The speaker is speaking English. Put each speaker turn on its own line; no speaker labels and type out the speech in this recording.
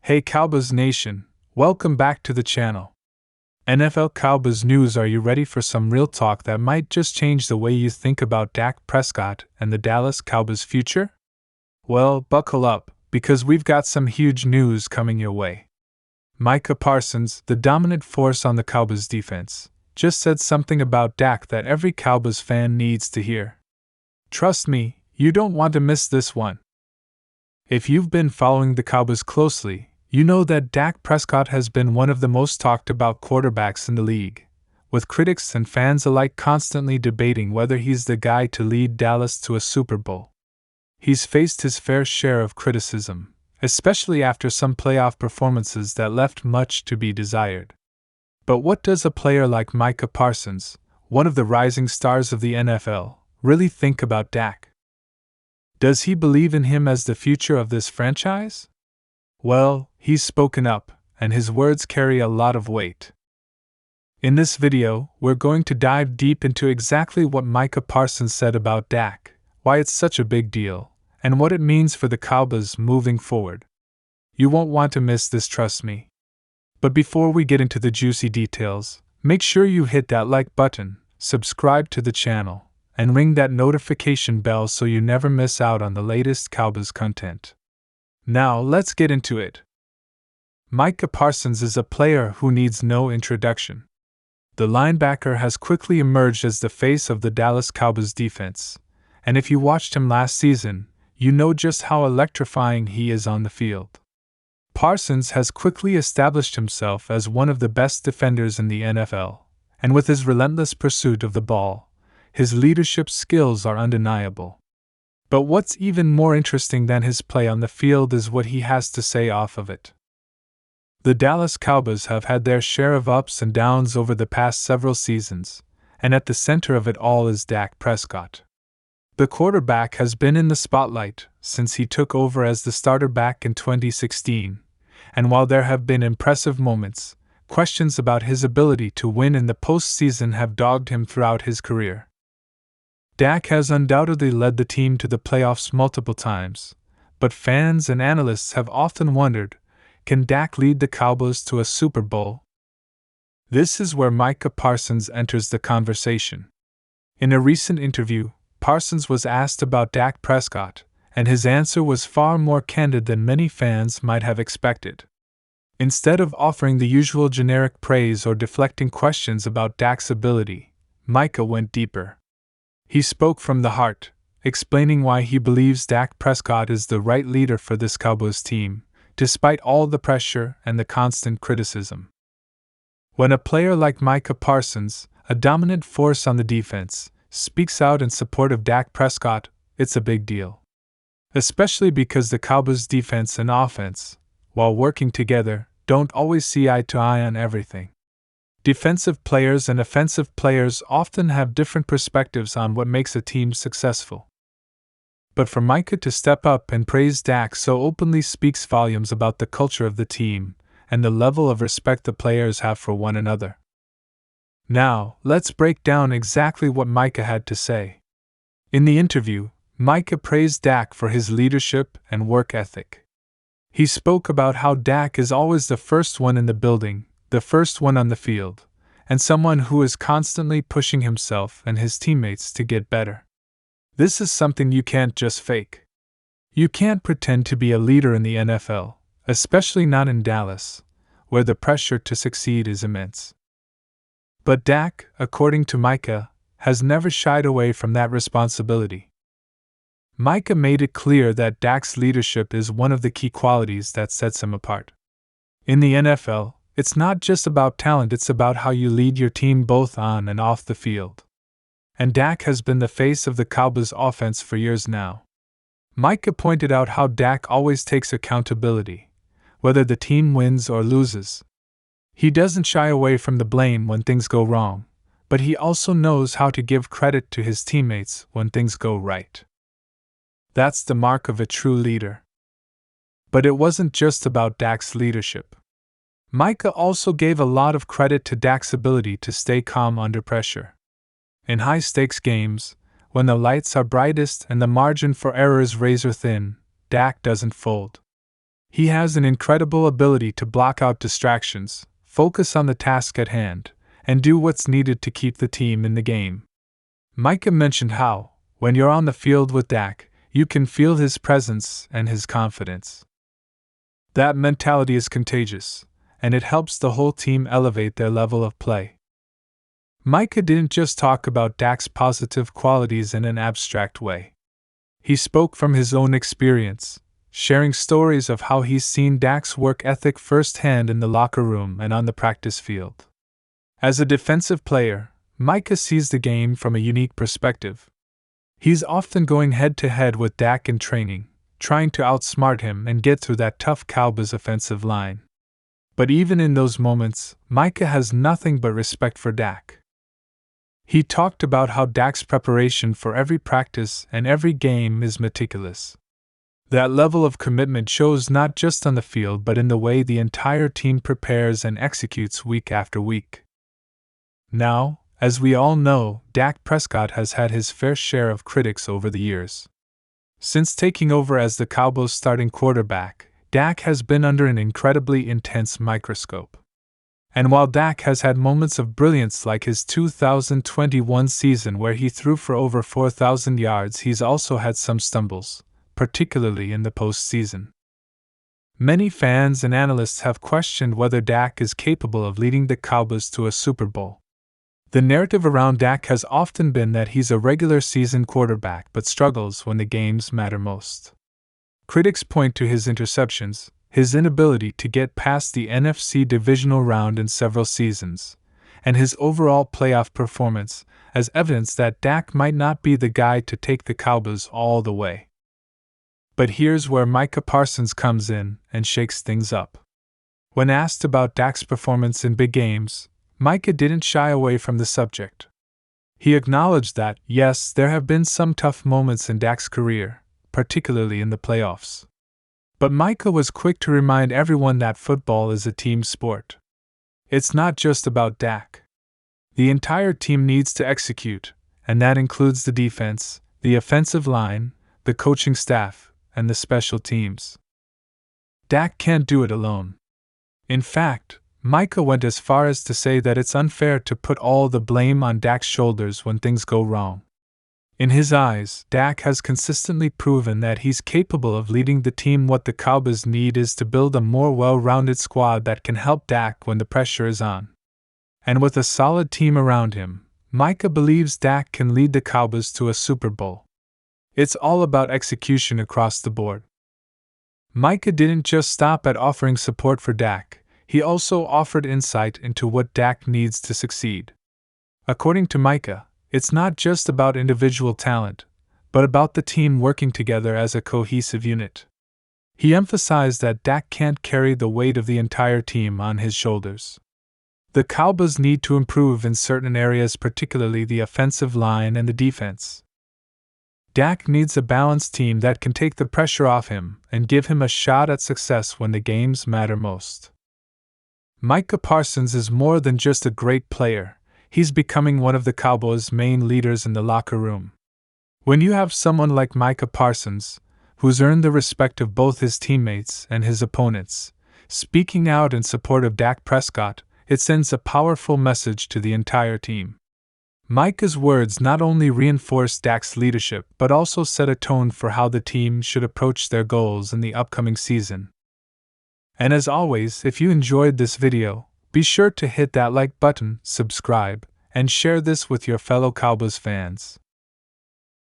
Hey Cowboys Nation, welcome back to the channel. NFL Cowboys news. Are you ready for some real talk that might just change the way you think about Dak Prescott and the Dallas Cowboys' future? Well, buckle up, because we've got some huge news coming your way. Micah Parsons, the dominant force on the Cowboys defense, just said something about Dak that every Cowboys fan needs to hear. Trust me, you don't want to miss this one. If you've been following the Cowboys closely, you know that Dak Prescott has been one of the most talked about quarterbacks in the league, with critics and fans alike constantly debating whether he's the guy to lead Dallas to a Super Bowl. He's faced his fair share of criticism, especially after some playoff performances that left much to be desired. But what does a player like Micah Parsons, one of the rising stars of the NFL, really think about Dak? Does he believe in him as the future of this franchise? Well, he's spoken up, and his words carry a lot of weight. In this video, we're going to dive deep into exactly what Micah Parsons said about Dak, why it's such a big deal, and what it means for the Cowboys moving forward. You won't want to miss this, trust me. But before we get into the juicy details, make sure you hit that like button, subscribe to the channel, and ring that notification bell so you never miss out on the latest Cowboys content. Now, let's get into it. Micah Parsons is a player who needs no introduction. The linebacker has quickly emerged as the face of the Dallas Cowboys defense, and if you watched him last season, you know just how electrifying he is on the field. Parsons has quickly established himself as one of the best defenders in the NFL, and with his relentless pursuit of the ball, his leadership skills are undeniable. But what's even more interesting than his play on the field is what he has to say off of it. The Dallas Cowboys have had their share of ups and downs over the past several seasons, and at the center of it all is Dak Prescott. The quarterback has been in the spotlight since he took over as the starter back in 2016, and while there have been impressive moments, questions about his ability to win in the postseason have dogged him throughout his career. Dak has undoubtedly led the team to the playoffs multiple times, but fans and analysts have often wondered, can Dak lead the Cowboys to a Super Bowl? This is where Micah Parsons enters the conversation. In a recent interview, Parsons was asked about Dak Prescott, and his answer was far more candid than many fans might have expected. Instead of offering the usual generic praise or deflecting questions about Dak's ability, Micah went deeper. He spoke from the heart, explaining why he believes Dak Prescott is the right leader for this Cowboys team, despite all the pressure and the constant criticism. When a player like Micah Parsons, a dominant force on the defense, speaks out in support of Dak Prescott, it's a big deal. Especially because the Cowboys' defense and offense, while working together, don't always see eye to eye on everything. Defensive players and offensive players often have different perspectives on what makes a team successful. But for Micah to step up and praise Dak so openly speaks volumes about the culture of the team and the level of respect the players have for one another. Now, let's break down exactly what Micah had to say. In the interview, Micah praised Dak for his leadership and work ethic. He spoke about how Dak is always the first one in the building, the first one on the field, and someone who is constantly pushing himself and his teammates to get better. This is something you can't just fake. You can't pretend to be a leader in the NFL, especially not in Dallas, where the pressure to succeed is immense. But Dak, according to Micah, has never shied away from that responsibility. Micah made it clear that Dak's leadership is one of the key qualities that sets him apart. In the NFL, it's not just about talent, it's about how you lead your team both on and off the field. And Dak has been the face of the Cowboys offense for years now. Micah pointed out how Dak always takes accountability, whether the team wins or loses. He doesn't shy away from the blame when things go wrong, but he also knows how to give credit to his teammates when things go right. That's the mark of a true leader. But it wasn't just about Dak's leadership. Micah also gave a lot of credit to Dak's ability to stay calm under pressure. In high-stakes games, when the lights are brightest and the margin for error is razor thin, Dak doesn't fold. He has an incredible ability to block out distractions, focus on the task at hand, and do what's needed to keep the team in the game. Micah mentioned how, when you're on the field with Dak, you can feel his presence and his confidence. That mentality is contagious, and it helps the whole team elevate their level of play. Micah didn't just talk about Dak's positive qualities in an abstract way. He spoke from his own experience, sharing stories of how he's seen Dak's work ethic firsthand in the locker room and on the practice field. As a defensive player, Micah sees the game from a unique perspective. He's often going head-to-head with Dak in training, trying to outsmart him and get through that tough Cowboys offensive line. But even in those moments, Micah has nothing but respect for Dak. He talked about how Dak's preparation for every practice and every game is meticulous. That level of commitment shows not just on the field but in the way the entire team prepares and executes week after week. Now, as we all know, Dak Prescott has had his fair share of critics over the years. Since taking over as the Cowboys' starting quarterback, Dak has been under an incredibly intense microscope. And while Dak has had moments of brilliance like his 2021 season where he threw for over 4,000 yards, he's also had some stumbles, particularly in the postseason. Many fans and analysts have questioned whether Dak is capable of leading the Cowboys to a Super Bowl. The narrative around Dak has often been that he's a regular season quarterback but struggles when the games matter most. Critics point to his interceptions, his inability to get past the NFC divisional round in several seasons, and his overall playoff performance as evidence that Dak might not be the guy to take the Cowboys all the way. But here's where Micah Parsons comes in and shakes things up. When asked about Dak's performance in big games, Micah didn't shy away from the subject. He acknowledged that, yes, there have been some tough moments in Dak's career, particularly in the playoffs. But Micah was quick to remind everyone that football is a team sport. It's not just about Dak. The entire team needs to execute, and that includes the defense, the offensive line, the coaching staff, and the special teams. Dak can't do it alone. In fact, Micah went as far as to say that it's unfair to put all the blame on Dak's shoulders when things go wrong. In his eyes, Dak has consistently proven that he's capable of leading the team. What the Cowboys need is to build a more well-rounded squad that can help Dak when the pressure is on. And with a solid team around him, Micah believes Dak can lead the Cowboys to a Super Bowl. It's all about execution across the board. Micah didn't just stop at offering support for Dak. He also offered insight into what Dak needs to succeed. According to Micah, it's not just about individual talent, but about the team working together as a cohesive unit. He emphasized that Dak can't carry the weight of the entire team on his shoulders. The Cowboys need to improve in certain areas, particularly the offensive line and the defense. Dak needs a balanced team that can take the pressure off him and give him a shot at success when the games matter most. Micah Parsons is more than just a great player, he's becoming one of the Cowboys' main leaders in the locker room. When you have someone like Micah Parsons, who's earned the respect of both his teammates and his opponents, speaking out in support of Dak Prescott, it sends a powerful message to the entire team. Micah's words not only reinforce Dak's leadership but also set a tone for how the team should approach their goals in the upcoming season. And as always, if you enjoyed this video, be sure to hit that like button, subscribe, and share this with your fellow Cowboys fans.